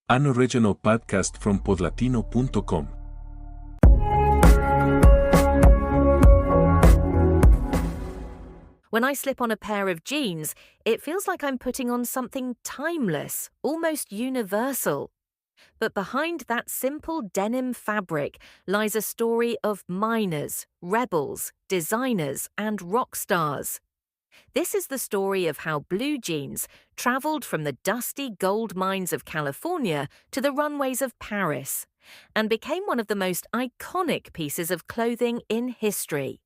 An original podcast from podlatino.com. When I slip on a pair of jeans, it feels like I'm putting on something timeless, almost universal. But behind that simple denim fabric lies a story of miners, rebels, designers, and rock stars. This is the story of how blue jeans traveled from the dusty gold mines of California to the runways of Paris and became one of the most iconic pieces of clothing in history.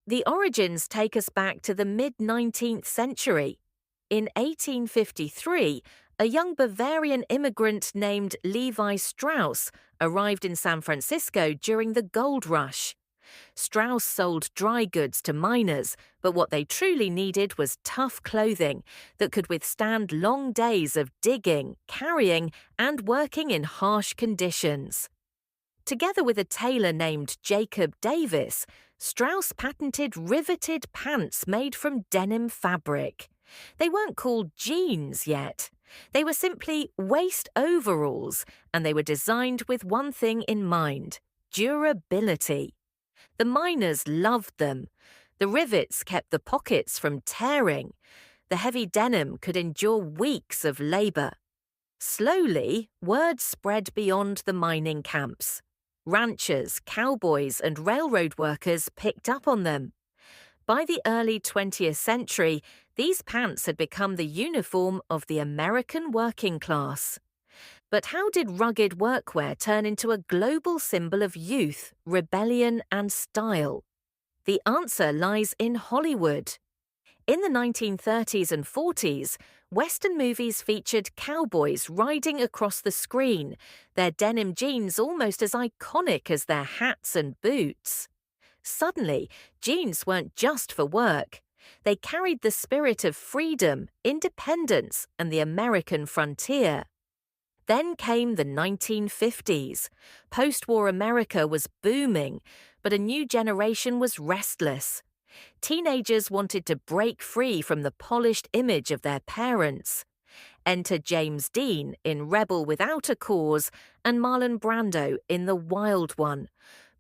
The origins take us back to the mid-19th century. In 1853, a young Bavarian immigrant named Levi Strauss arrived in San Francisco during the gold rush. Strauss sold dry goods to miners, but what they truly needed was tough clothing that could withstand long days of digging, carrying, and working in harsh conditions. Together with a tailor named Jacob Davis, Strauss patented riveted pants made from denim fabric. They weren't called jeans yet. They were simply waist overalls, and they were designed with one thing in mind: durability. The miners loved them. The rivets kept the pockets from tearing. The heavy denim could endure weeks of labor. Slowly, word spread beyond the mining camps. Ranchers, cowboys, and railroad workers picked up on them. By the early 20th century, these pants had become the uniform of the American working class. But how did rugged workwear turn into a global symbol of youth, rebellion, and style? The answer lies in Hollywood. In the 1930s and 40s, Western movies featured cowboys riding across the screen, their denim jeans almost as iconic as their hats and boots. Suddenly, jeans weren't just for work. They carried the spirit of freedom, independence, and the American frontier. Then came the 1950s. Post-war America was booming, but a new generation was restless. Teenagers wanted to break free from the polished image of their parents. Enter James Dean in Rebel Without a Cause and Marlon Brando in The Wild One.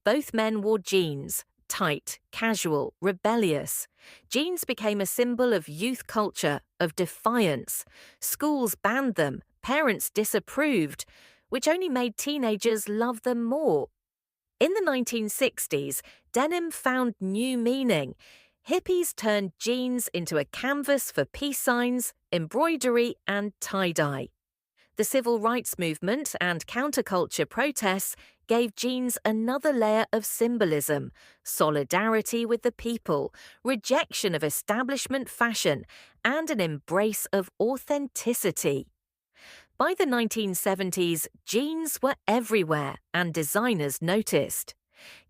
Both men wore jeans, tight, casual, rebellious. Jeans became a symbol of youth culture, of defiance. Schools banned them. Parents disapproved, which only made teenagers love them more. In the 1960s, denim found new meaning. Hippies turned jeans into a canvas for peace signs, embroidery, and tie-dye. The civil rights movement and counterculture protests gave jeans another layer of symbolism: solidarity with the people, rejection of establishment fashion, and an embrace of authenticity. By the 1970s, jeans were everywhere and designers noticed.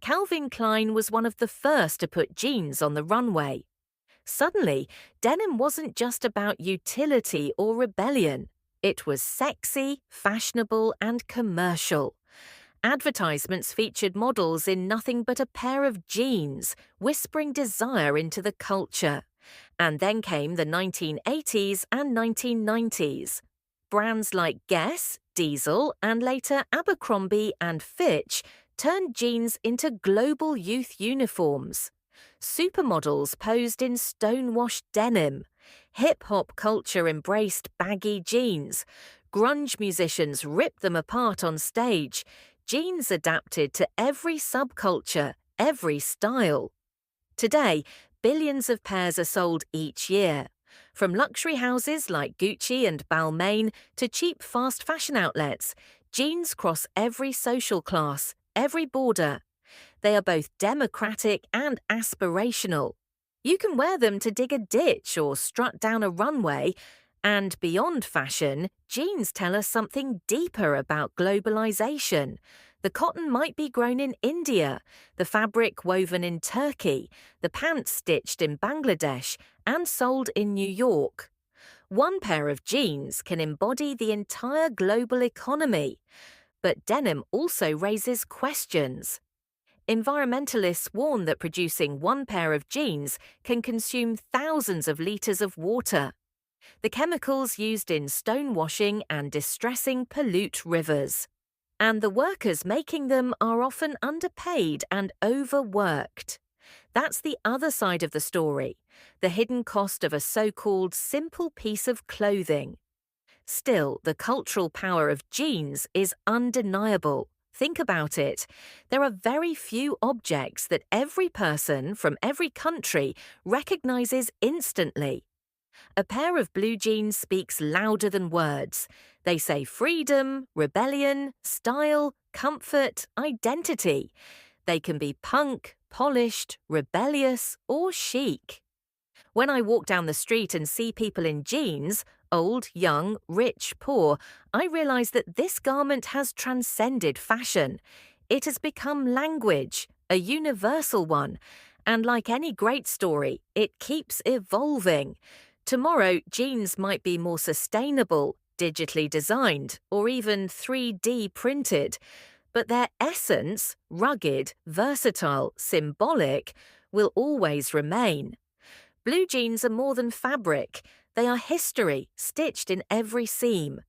Calvin Klein was one of the first to put jeans on the runway. Suddenly, denim wasn't just about utility or rebellion. It was sexy, fashionable, and commercial. Advertisements featured models in nothing but a pair of jeans, whispering desire into the culture. And then came the 1980s and 1990s. Brands like Guess, Diesel, and later Abercrombie and Fitch turned jeans into global youth uniforms. Supermodels posed in stonewashed denim. Hip-hop culture embraced baggy jeans. Grunge musicians ripped them apart on stage. Jeans adapted to every subculture, every style. Today, billions of pairs are sold each year. From luxury houses like Gucci and Balmain to cheap fast fashion outlets, jeans cross every social class, every border. They are both democratic and aspirational. You can wear them to dig a ditch or strut down a runway, and beyond fashion, jeans tell us something deeper about globalization. The cotton might be grown in India, the fabric woven in Turkey, the pants stitched in Bangladesh, and sold in New York. One pair of jeans can embody the entire global economy. But denim also raises questions. Environmentalists warn that producing one pair of jeans can consume thousands of litres of water. The chemicals used in stonewashing and distressing pollute rivers. And the workers making them are often underpaid and overworked. That's the other side of the story, the hidden cost of a so-called simple piece of clothing. Still, the cultural power of jeans is undeniable. Think about it. There are very few objects that every person from every country recognizes instantly. A pair of blue jeans speaks louder than words. They say freedom, rebellion, style, comfort, identity. They can be punk, polished, rebellious, or chic. When I walk down the street and see people in jeans, old, young, rich, poor, I realize that this garment has transcended fashion. It has become language, a universal one, and like any great story, it keeps evolving. Tomorrow, jeans might be more sustainable, digitally designed, or even 3D printed, but their essence, rugged, versatile, symbolic, will always remain. Blue jeans are more than fabric. They are history, stitched in every seam.